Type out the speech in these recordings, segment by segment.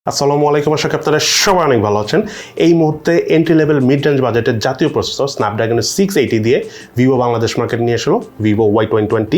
আসসালামু আলাইকুম, আশা করি আপনারা সবাই অনেক ভালো আছেন। এই মুহূর্তে এন্ট্রি লেভেল মিড রেঞ্জ বাজেটের জাতীয় প্রসেসর স্ন্যাপড্রাগনের 680 দিয়ে ভিভো বাংলাদেশ মার্কেট নিয়ে এসেছিল ভিভো Y21T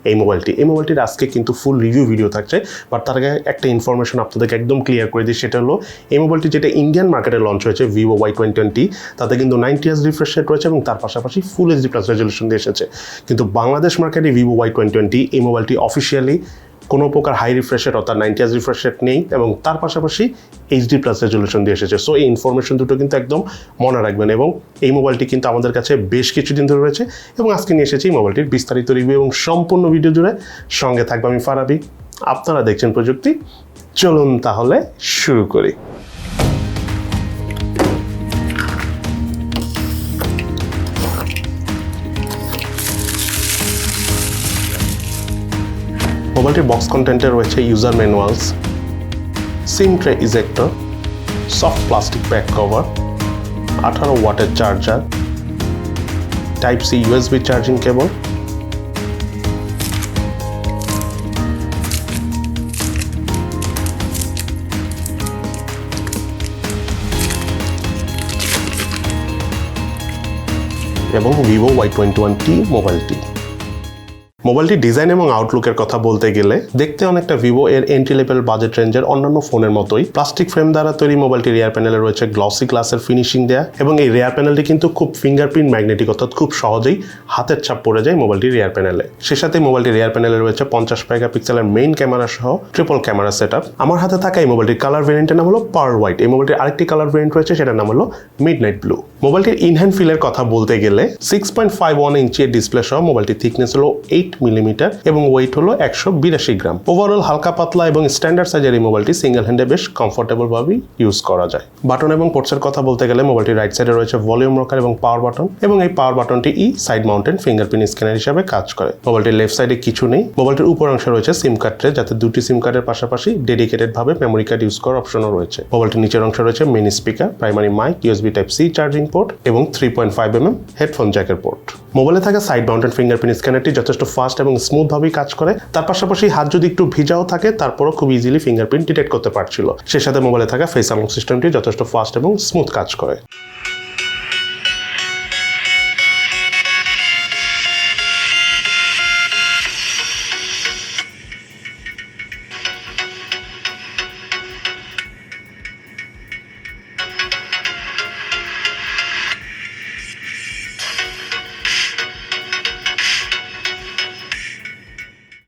এই মোবাইলটির আজকে কিন্তু ফুল রিভিউ ভিডিও থাকছে। বাট তার আগে একটা ইনফরমেশন আপনাদেরকে একদম ক্লিয়ার করে দিই, সেটা হলো এই মোবাইলটি যেটা ইন্ডিয়ান মার্কেটে লঞ্চ হয়েছে ভিভো Y21T, তাতে কিন্তু 90Hz রিফ্রেশ রেট রয়েছে এবং তার পাশাপাশি ফুল HD প্লাস রেজলিউশন দিয়ে এসেছে। কিন্তু বাংলাদেশ মার্কেটে ভিভো Y21T এই মোবাইলটি অফিসিয়ালি কোনো প্রকার হাই রিফ্রেশ রেট অর্থাৎ 90Hz রিফ্রেশ রেট নেই এবং তার পাশাপাশি HD প্লাস রেজলিউশন দিয়ে এসেছে। সো এই ইনফরমেশন দুটো কিন্তু একদম মনে রাখবেন এবং এই মোবাইলটি কিন্তু আমাদের কাছে বেশ কিছুদিন ধরে রয়েছে এবং আজকে নিয়ে এসেছি মোবাইলটির বিস্তারিত রিভিউ এবং সম্পূর্ণ ভিডিও জুড়ে। সঙ্গে থাকবে আমি ফারাবি, আপনারা দেখছেন প্রযুক্তি। চলুন তাহলে শুরু করি। মোবাইলটির বক্স কন্টেন্টে রয়েছে user manuals, SIM tray ejector, soft plastic back cover, 18 ওয়াটের charger, type C USB charging cable, এবং ভিভো Y21T মোবাইলটির ডিজাইন এবং আউটলুকের কথা বলতে গেলে দেখতে অনেকটা ভিভো এর এন্ট্রি লেভেল বাজেট রেঞ্জের অন্যান্য ফোনের মতোই। প্লাস্টিক ফ্রেম দ্বারা তৈরি মোবাইলটির রিয়ার প্যানেলে রয়েছে গ্লসি গ্লাসের ফিনিশিং দেয়া এবং এই রিয়ার প্যানেলটি কিন্তু খুব ফিঙ্গারপ্রিন্ট ম্যাগনেটিক, অর্থাৎ খুব সহজেই হাতের ছাপ পড়ে যায় মোবাইলটির রিয়ার প্যানেলে। সে সাথে মোবাইলটির রিয়ার প্যানেলে রয়েছে 50 মেগাপিক্সেলের মেইন ক্যামেরা সহ ট্রিপল ক্যামেরা সেটআপ। আমার হাতে থাকা এই মোবাইলটির কালার ভেরিয়েন্টের নাম হলো পার্ল হোয়াইট। এই মোবাইলটির আরেকটি কালার ভেরিয়েন্ট রয়েছে, সেটার নাম হলো মিডনাইট ব্লু। মোবাইলটির ইনহ্যান্ড ফিলের কথা বলতে গেলে 6.51 ইঞ্চির ডিসপ্লে সহ মোবাইলটির থিকনেস হলো 8 মিলিমিটার এবং ওয়েট হলো 182 গ্রাম। ওভারঅল হালকা পাতলা এবং স্ট্যান্ডার্ড সাইজের এই মোবাইলটি সিঙ্গেল হ্যান্ডে বেশ কমফোর্টেবল ভাবে ইউজ করা যায়। বাটন এবং পোর্টসের কথা বলতে গেলে মোবাইলটির রাইট সাইডে রয়েছে ভলিউম রকার এবং পাওয়ার বাটন এবং এই পাওয়ার বাটনটি সাইড মাউন্টেড ফিঙ্গারপ্রিন্ট স্ক্যানার হিসেবে কাজ করে। মোবাইলটির লেফট সাইডে কিছু নেই। মোবাইলটির উপর অংশে রয়েছে সিম কার্ড ট্রে, যাতে দুটি সিম কার্ডের পাশাপাশি ডেডিকেটেড ভাবে মেমোরি কার্ড ইউজ করার অপশনও রয়েছে। মোবাইলটির নিচের অংশে রয়েছে main speaker, primary mic, USB type C charging port এবং 3.5mm হেডফোন জ্যাকের পোর্ট। মোবাইলে থাকা সাইড মাউন্টেড ফিঙ্গারপ্রিন্ট স্ক্যানারটি যথেষ্ট ফাস্ট এবং স্মুথ ভাবেই কাজ করে। তার পাশাপাশি হাত যদি একটু ভিজাও থাকে তারপরও খুব ইজিলি ফিঙ্গারপ্রিন্ট ডিটেক্ট করতে পারছিল। সে সাথে মোবাইলে থাকা ফেস আনলক সিস্টেমটি যথেষ্ট ফাস্ট এবং স্মুথ কাজ করে।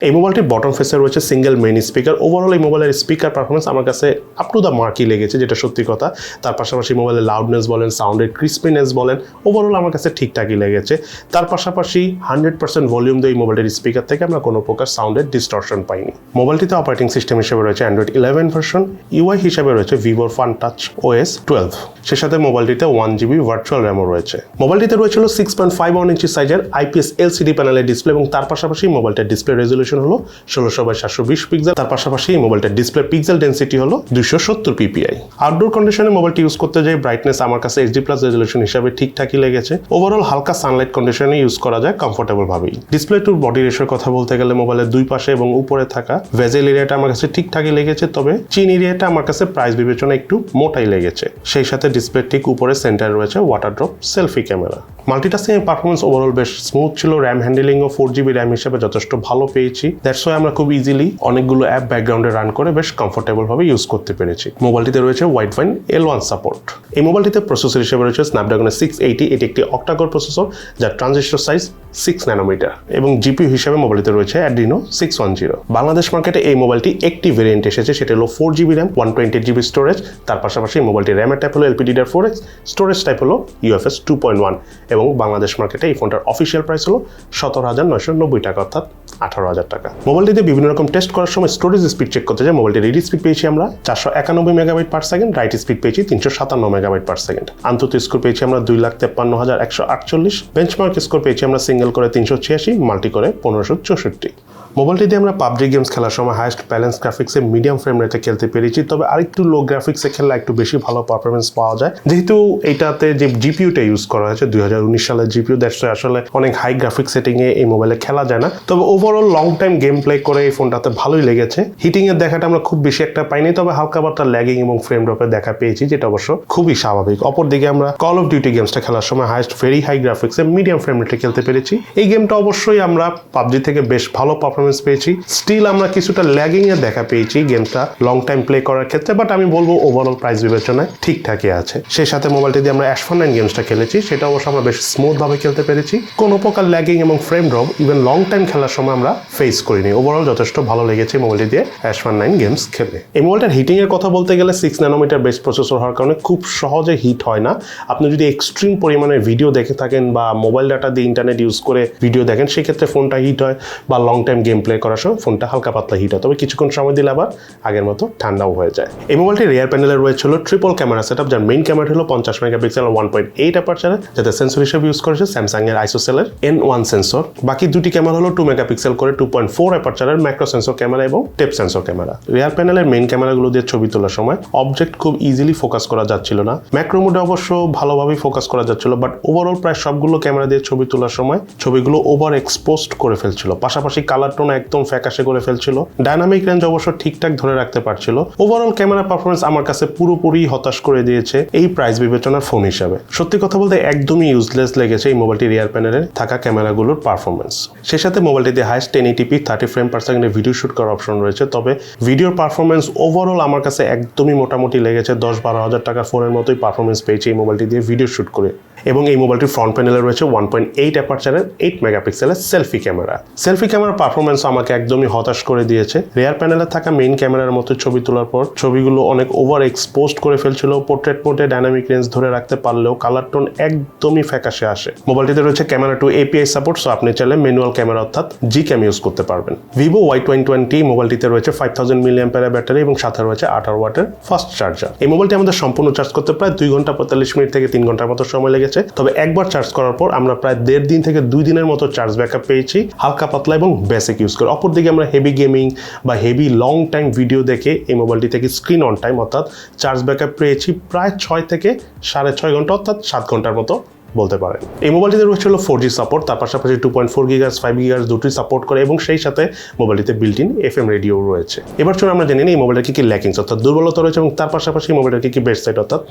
এই মোবাইলটির বটম ফেসে রয়েছে সিঙ্গেল মেইন স্পিকার। ওভারঅল এই মোবাইলের স্পিকার পারফরমেন্স আমার কাছে আপ টু দ্য মার্কই লেগেছে, যেটা সত্যি কথা। তার পাশাপাশি মোবাইলের লাউডনেস বলেন, সাউন্ডের ক্রিস্পিনেস বলেন, ওভারঅল আমার কাছে ঠিকঠাকই লেগেছে। তার পাশাপাশি 100% ভলিউম দিয়ে এই মোবাইলের স্পিকার থেকে আমরা কোনো প্রকার সাউন্ডের ডিস্টরশন পাইনি। মোবাইলটিতে অপারেটিং সিস্টেম হিসেবে রয়েছে অ্যান্ড্রয়েড 11 ভার্সন, UI হিসেবে রয়েছে ভিভোর ফান টাচ OS 12। সে সাথে মোবাইলটিতে 1GB ভার্চুয়াল র্যামও রয়েছে। মোবাইলটিতে রয়েছিল 6.51 ইঞ্চি সাইজের IPS LCD প্যানেলের ডিসপ্লে এবং তার পাশাপাশি মোবাইলটির ডিসপ্লে রেজলিউশন হলো 1600x720 পিক্সেল। তার পাশাপাশি মোবাইলটির ডিসপ্লে পিক্সেল ডেনসিটি হলো 270 ppi। আউটডোর কন্ডিশনে মোবাইলটি ইউজ করতে যাই ব্রাইটনেস আমার কাছে HD প্লাস রেজলিউশন হিসাবে ঠিকঠাকই লেগেছে। ওভারঅল হালকা সানলাইট কন্ডিশনে ইউজ করা যায় কমফোর্টেবল ভাবেই। ডিসপ্লে টু বডি রেশিওর কথা বলতে গেলে মোবাইলের দুই পাশে এবং উপরে থাকা ভেজেল এরিয়াটা আমার কাছে ঠিকঠাকই লেগেছে, তবে চিন এরিয়াটা আমার কাছে প্রাইস বিবেচনায় একটু মোটাই লেগেছে। সেই সাথে ডিসপ্লে ঠিক উপরে সেন্টারে রয়েছে water drop selfie camera. Multitasking performance overall বেশ স্মুথ ছিল। র্যাম হ্যান্ডেলিং ও 4GB র্যাম হিসেবে যথেষ্ট ভালো পেয়েছি। দ্যাটস ওয়াই আমরা খুব ইজিলি অনেকগুলো অ্যাপ ব্যাকগ্রাউন্ডে রান করে বেশ কমফোর্টেবল ভাবে ইউজ করতে পেরেছি। মোবাইলটিতে রয়েছে ওয়াইড ফাইন L1 সাপোর্ট। এই মোবাইলটিতে প্রসেসর হিসেবে রয়েছে স্ন্যাপড্রাগনের 680। এটি একটি অক্টাকোর প্রসেসর যার ট্রানজিস্টর সাইজ 6 ন্যানোমিটার এবং জিপিইউ হিসেবে মোবাইলটিতে রয়েছে Adreno 610। বাংলাদেশ মার্কেটে এই মোবাইলটি একটি ভেরিয়েন্ট এসেছে, সেটা হলো 4GB র্যাম 128GB স্টোরেজ। তার পাশাপাশি মোবাইলটির র্যামের টাইপ হলো LPDDR4X, স্টোরেজ টাইপ হলো UFS 2.1 এবং বাংলাদেশ মার্কেটে এই ফোনটার অফিসিয়াল প্রাইস হলো 17,990 টাকা, অর্থাৎ 18,000 টাকা। মোবাইলটিতে বিভিন্ন রকম টেস্ট করার সময় স্টোরেজ স্পিড চেক করতে যাই মোবাইলটির রিড স্পিড পেয়েছি আমরা 491 MB/s, রাইট স্পিড পেয়েছি 357 MB/s। আন্তত স্কোর পেয়েছি আমরা 2,53,148, বেঞ্চমার্ক স্কোর পেয়েছি আমরা সিঙ্গেল করে 386, মাল্টি করে 1564। মোবাইলটি দিয়ে আমরা পাবজি গেমস খেলার সময় হাইয়েস্ট ব্যালেন্স গ্রাফিক্সে মিডিয়াম ফ্রেম রেটে খেলতে পেরেছি, তবে আরেকটু লো গ্রাফিক্সে খেললে একটু বেশি ভালো পারফরমেন্স পাওয়া যায়, যেহেতু এটাতে যে জিপিইউটা ইউজ করা হয়েছে 2019 সালের জিপিইউ, দ্যাটস আসলে অনেক হাই গ্রাফিক্স সেটিংয়ে এই মোবাইলে খেলা যায় না। তবে overall long time game play করে এই ফোনটাতে ভালোই লেগেছে। হিটিংয়ের দেখাটা আমরা খুব বেশি একটা পাইনি, তবে হালকা পাতলা ল্যাগিং এবং ফ্রেম ড্রপের দেখা পেয়েছি, যেটা অবশ্য খুবই স্বাভাবিক। অপরদিকে আমরা কল অফ ডিউটি গেমসটা খেলার সময় হাইয়েস্ট ভেরি হাই গ্রাফিক্সে মিডিয়াম ফ্রেম রেটে খেলতে পেরেছি। এই গেমটা অবশ্যই আমরা পাবজি থেকে বেশ ভালো পারফরমেন্স পেয়েছি। স্টিল আমরা কিছুটা ল্যাগিং এর দেখা পেয়েছি গেমটা লং টাইম প্লে করার ক্ষেত্রে, বাট আমি বলবো ওভারঅল প্রাইস বিবেচনায় ঠিকঠাকই আছে। সেই সাথে মোবাইলটি দিয়ে আমরা অ্যাশফার9 গেমসটা খেলেছি, সেটা অবশ্য আমরা বেশ স্মুথ ভাবে খেলতে পেরেছি। কোনো প্রকার ল্যাগিং এবং frame drop even long time খেলার সময় আমরা ফেস করিনি। ওভারঅল যথেষ্ট ভালো লেগেছে মোবাইলটি দিয়ে অ্যাশফার9 গেমস খেলে। এই মোবাইলটার হিটিং এর কথা বলতে গেলে 6 ন্যানোমিটার বেস প্রসেসর হওয়ার কারণে খুব সহজে হিট হয় না। আপনি যদি এক্সট্রিম পরিমাণে ভিডিও দেখে থাকেন বা মোবাইল ডাটা দিয়ে ইন্টারনেট ইউজ করে ভিডিও দেখেন, সেক্ষেত্রে ফোনটা হিট হয়, বা লং টাইম গেম প্লে করার সময় ফোনটা হালকা পাতলা হিট হয়, তবে কিছুক্ষণ সময় দিলে আবার আগের মতো ঠান্ডাও হয়ে যায়। এই মোবাইলটি রিয়ার প্যানেলে রয়েছিল ট্রিপল ক্যামেরা সেটআপ, যার মেইন ক্যামেরা হলো 50 মেগাপিক্সেল 1.8 অ্যাপারচারে, যাতে সেন্সর হিসেবে ইউজ করেছে স্যামসাং এর আইসোসেলের N1 সেন্সর। বাকি দুটি ক্যামেরা হলো 2 মেগাপিক্সেল করে 2.4 অ্যাপারচারের ম্যাক্রো সেন্সর ক্যামেরা এবং টেপ সেন্সর ক্যামেরা। রিয়ার প্যানেলের মেইন ক্যামেরাগুলো দিয়ে ছবি তোলার সময় অবজেক্ট খুব ইজিলি ফোকাস করা যাচ্ছিল না। ম্যাক্রো মোডে অবশ্য ভালোভাবেই ফোকাস করা যাচ্ছিল, বাট ওভারঅল প্রায় সবগুলো ক্যামেরা দিয়ে ছবি তোলার সময় ছবিগুলো ওভার এক্সপোজড করে ফেলছিল। পাশাপাশি কালার টোন একদম ফ্যাকাশে করে ফেলছিল। ডায়নামিক রেঞ্জ অবশ্য ঠিকঠাক ধরে রাখতে পারছিল। ওভারঅল ক্যামেরা পারফরমেন্স আমার কাছে পুরোপুরি হতাশ করে দিয়েছে এই প্রাইস বিবেচনার ফোন হিসাবে। সত্যি কথা বলতে একদমই ইউজলেস লেগেছে এই মোবাইলটি রিয়ার প্যানেলে থাকা ক্যামেরাগুলোর পারফরমেন্স। সেই সাথে মোবাইলটিতে হাইয়েস্ট 1080p 30 ফ্রেম পার সেকেন্ডে ভিডিও শুট করার অপশন রয়েছে, তবে ভিডিওর পারফরমেন্স ওভারঅল আমার কাছে একদমই মোটামুটি লেগেছে। 10-12 হাজার টাকা ফোনের মতোই পারফরমেন্স পেয়েছে এই মোবাইলটি দিয়ে ভিডিও শুট করে। এবং এই মোবাইলটির ফ্রন্ট প্যানেলে রয়েছে 1.8 অ্যাপারচারের 8 মেগাপিক্সেলের সেলফি ক্যামেরা। সেলফি ক্যামেরার পারফরমেন্স আমাকে একদমই হতাশ করে দিয়েছে। রিয়ার প্যানেলে থাকা মেইন ক্যামেরার মতো ছবি তোলার পর ছবিগুলো অনেক ওভার এক্সপোজড করে ফেলছিল। পোর্ট্রেট মোডে ডায়নামিক রেঞ্জ ধরে রাখতে পারলেও কালার টোন একদমই ফ্যাকাশে আসে। মোবাইলটিতে রয়েছে camera two API support, so আপনি চাইলে ম্যানুয়াল ক্যামেরা অর্থাৎ জি ক্যাম ইউজ করতে পারবেন। ভিভো Y21T মোবাইলটিতে রয়েছে 5000 mAh ব্যাটারি এবং সাথে রয়েছে 18 ওয়াটের ফাস্ট চার্জার। এই মোবাইলটি আমাদের সম্পূর্ণ চার্জ করতে প্রায় 2 ঘন্টা 45 মিনিট থেকে 3 ঘন্টার মতো সময় লেগেছে, তবে একবার চার্জ করার পর আমরা প্রায় 1.5 দিন থেকে 2 দিনের মতো চার্জ ব্যাকআপ পেয়েছি হালকা পাতলা এবং বেসিক ইউজ করে। অপরদিকে আমরা হেভি গেমিং বা হেভি লং টাইম ভিডিও দেখে এই মোবাইলটি থেকে স্ক্রিন অন টাইম অর্থাৎ চার্জ ব্যাকআপ পেয়েছি প্রায় 6 থেকে 6.5 ঘন্টা অর্থাৎ 7 ঘন্টার মতো বলতে পারেন। এই মোবাইলটিতে রয়েছে 4G সাপোর্ট, তার পাশাপাশি 2.4 GHz 5 GHz দুটি সাপোর্ট করে এবং সেই সাথে মোবাইলটিতে বিল্ট ইন FM রেডিও রয়েছে। এবার চলুন আমরা জেনে নিই এই মোবাইলের কি ল্যাকিংস অর্থাৎ দুর্বলতা রয়েছে এবং তার পাশাপাশি মোবাইলের কি বেস্ট সাইড অর্থাৎ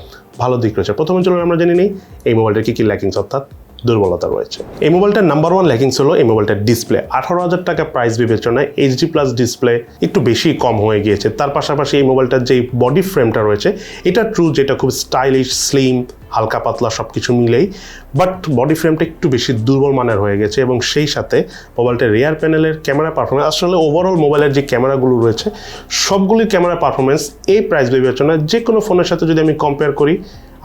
ভালো দিক রয়েছে। প্রথমে চলুন আমরা জেনে নিই এই মোবাইলটির কি ল্যাকিংস অর্থাৎ দুর্বলতা রয়েছে। এই মোবাইলটার নাম্বার 1 ল্যাকিংস হলো এই মোবাইলটার ডিসপ্লে। 18,000 টাকা প্রাইস বিবেচনায় HD+ ডিসপ্লে একটু বেশি কম হয়ে গিয়েছে। তার পাশাপাশি এই মোবাইলটার যে বডি ফ্রেমটা রয়েছে এটা ট্রু, যেটা খুব স্টাইলিশ, স্লিম, হালকা পাতলা সব কিছু মিলেই, বাট বডি ফ্রেমটা একটু বেশি দুর্বল মানের হয়ে গেছে। এবং সেই সাথে মোবাইলটার রিয়ার প্যানেলের ক্যামেরা পারফরমেন্স, আসলে ওভারঅল মোবাইলের যে ক্যামেরাগুলো রয়েছে সবগুলির ক্যামেরা পারফরমেন্স এই প্রাইস বিবেচনায় যে কোনো ফোনের সাথে যদি আমি কম্পেয়ার করি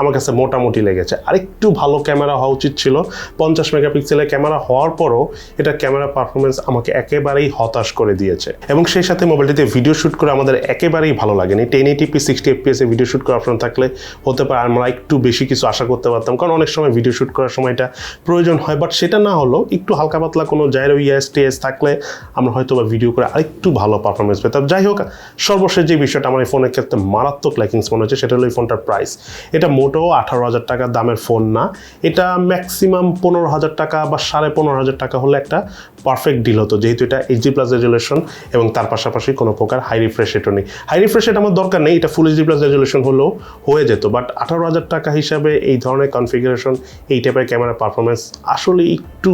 আমার কাছে মোটামুটি লেগেছে। আরেকটু ভালো ক্যামেরা হওয়া উচিত ছিল। 50 মেগাপিক্সেলের ক্যামেরা হওয়ার পরও এটা ক্যামেরা পারফরমেন্স আমাকে একেবারেই হতাশ করে দিয়েছে। এবং সেই সাথে মোবাইলটিতে ভিডিও শ্যুট করে আমাদের একেবারেই ভালো লাগেনি। 1080p 60 fps এ ভিডিও শ্যুট করার অপশন থাকলে হতে পারে আমরা একটু বেশি কিছু আশা করতে পারতাম, কারণ অনেক সময় ভিডিও শ্যুট করার সময় এটা প্রয়োজন হয়, বাট সেটা না হলেও একটু হালকা পাতলা কোনো জাইরো ESTS থাকলে আমরা হয়তো বা ভিডিও করে আরেকটু ভালো পারফরমেন্স পেতাম। যাই হোক, সর্বশেষ যে বিষয়টা আমার এই ফোনের ক্ষেত্রে মারাত্মক ল্যাকিংস মনে হচ্ছে সেটা হলো এই ফোনটার প্রাইস। এটা মোটেও 18,000 টাকার দামের ফোন না, এটা ম্যাক্সিমাম 15,000 টাকা বা 15,500 টাকা হলে একটা পারফেক্ট ডিল হতো, যেহেতু এটা HD+ রেজুলেশন এবং তার পাশাপাশি কোনো প্রকার হাই রিফ্রেশ রেটও নেই। হাই রিফ্রেশ রেট আমার দরকার নেই, এটা ফুল HD+ রেজুলেশন হলেও হয়ে যেত, বাট 18,000 টাকা হিসাবে এই ধরনের কনফিগারেশন, এই টাইপের ক্যামেরা পারফরমেন্স আসলে একটু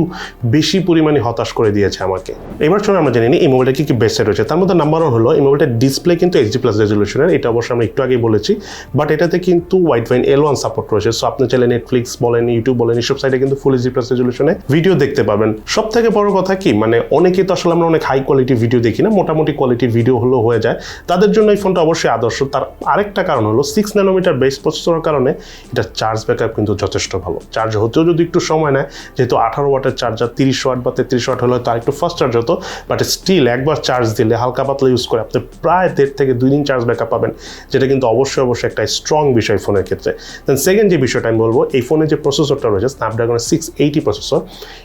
বেশি পরিমাণে হতাশ করে দিয়েছে আমাকে। এবার চলুন আমরা জেনে নিই এই মোবাইলটা কি বেস্ট রয়েছে। তার মধ্যে নাম্বার 1 হলো এই মোবাইলটার ডিসপ্লে কিন্তু HD+ রেজুলেশনের, এটা অবশ্যই আমরা একটু আগেই বলেছি, বাট এটাতে কিন্তু ওয়াইড L1 সাপোর্ট রয়েছে। সো আপনি চাইলে নেটফ্লিক্স বলেন, ইউটিউব বলেন, এইসব সাইটে কিন্তু ফুল HD+ রেজুলেশনে ভিডিও দেখতে পাবেন। সব থেকে বড় কথা কি, মানে অনেকেই তো আসলে আমরা অনেক হাই কোয়ালিটি ভিডিও দেখি না, মোটামুটি কোয়ালিটির ভিডিও হলেও হয়ে যায়, তাদের জন্য এই ফোনটা অবশ্যই আদর্শ। তার আরেকটা কারণ হলো 6 ন্যানোমিটার বেস প্রসেসরের কারণে এটা চার্জ ব্যাকআপ কিন্তু যথেষ্ট ভালো। চার্জ হতেও যদি একটু সময় নেয়, যেহেতু 18 ওয়াটের চার্জার 30 ওয়াট বা 33 ওয়াট হলে তার একটু ফাস্ট চার্জ হতো, বাট স্টিল একবার চার্জ দিলে হালকা পাতলা ইউজ করে আপনি প্রায় 1.5 থেকে 2 দিন চার্জ ব্যাকআপ পাবেন, যেটা কিন্তু অবশ্যই একটা স্ট্রং বিষয় ফোনের ক্ষেত্রে। দেন সেকেন্ড যে বিষয়টা আমি বলবো, এই ফোনে যে প্রসেসরটা রয়েছে স্ন্যাপড্রাগনের 680 প্রসেসর,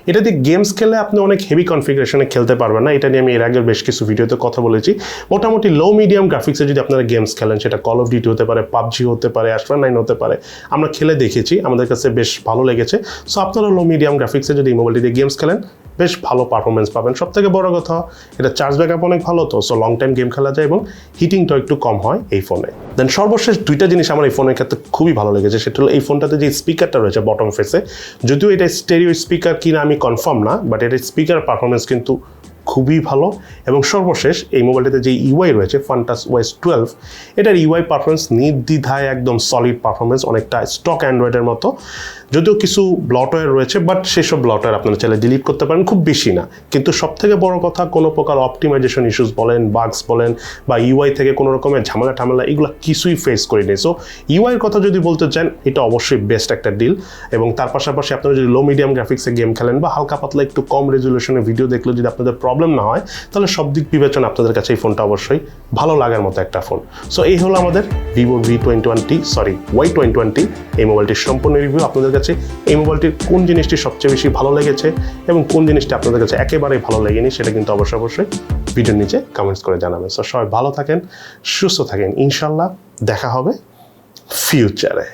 এটা দিয়ে গেমস খেলে আপনি অনেক হেভি কনফিগারেশনে খেলতে পারবেন না। এটা নিয়ে আমি এর আগের বেশ কিছু ভিডিওতে কথা বলেছি। মোটামুটি লো মিডিয়াম গ্রাফিক্সে যদি আপনারা গেমস খেলেন, সেটা কল অফ ডিউটি হতে পারে, পাবজি হতে পারে, অ্যাশফ্রান 9 হতে পারে, আমরা খেলে দেখেছি, আমাদের কাছে বেশ ভালো লেগেছে। সো আপনারা লো মিডিয়াম গ্রাফিক্সে যদি এই মোবাইলটি দিয়ে গেমস খেলেন, বেশ ভালো পারফরমেন্স পাবেন। সব থেকে বড় কথা, এটা চার্জ ব্যাকআপ অনেক ভালো, তো সো লং টাইম গেম খেলা যায় এবং হিটিংটা একটু কম হয় এই ফোনে। দেন সর্বশেষ দুইটা জিনিস আমার এই ফোনের ক্ষেত্রে খুবই ভালো লেগেছে, সেটা হলো এই ফোনটাতে যে স্পিকারটা রয়েছে বটম ফেসে, যদিও এটা স্টেরিও স্পিকার কিনা আমি কনফার্ম না, বাট এটার স্পিকার পারফরমেন্স কিন্তু খুবই ভালো। এবং সর্বশেষ এই মোবাইলটিতে যে ইউআই রয়েছে ফান্টাস ওএস 12, এটার ইউআই পারফরমেন্স নির্দ্বিধায় একদম সলিড পারফরমেন্স, অনেকটা স্টক অ্যান্ড্রয়েডের মতো। যদিও কিছু ব্লটওয়্যার রয়েছে, বাট সেসব ব্লটওয়্যার আপনারা চাইলে ডিলিট করতে পারেন, খুব বেশি না। কিন্তু সবথেকে বড় কথা, কোনো প্রকার অপটিমাইজেশন ইস্যুস বলেন, বাগস বলেন, বা ইউআই থেকে কোনো রকমের ঝামেলা এগুলো কিছুই ফেস করিনি। সো ইউআইয়ের কথা যদি বলতে চান, এটা অবশ্যই বেস্ট একটা ডিল। এবং তার পাশাপাশি আপনারা যদি লো মিডিয়াম গ্রাফিক্সে গেম খেলেন বা হালকা পাতলা একটু কম রেজুলেশনের ভিডিও দেখলে যদি আপনাদের প্রবলেম না হয়, তাহলে সব দিক বিবেচনা আপনাদের কাছে এই ফোনটা অবশ্যই ভালো লাগার মতো একটা ফোন। সো এই হলো আমাদের ভিভো Y21T এই মোবাইলটির সম্পূর্ণ রিভিউ। আপনাদের কাছে এই মোবাইলটির কোন জিনিসটি সবচেয়ে বেশি ভালো লেগেছে এবং কোন জিনিসটি আপনাদের কাছে একেবারেই ভালো লাগেনি, সেটা কিন্তু অবশ্যই ভিডিওর নিচে কমেন্টস করে জানাবেন। সো সবাই ভালো থাকেন, সুস্থ থাকেন, ইনশাল্লাহ দেখা হবে ফিউচারে।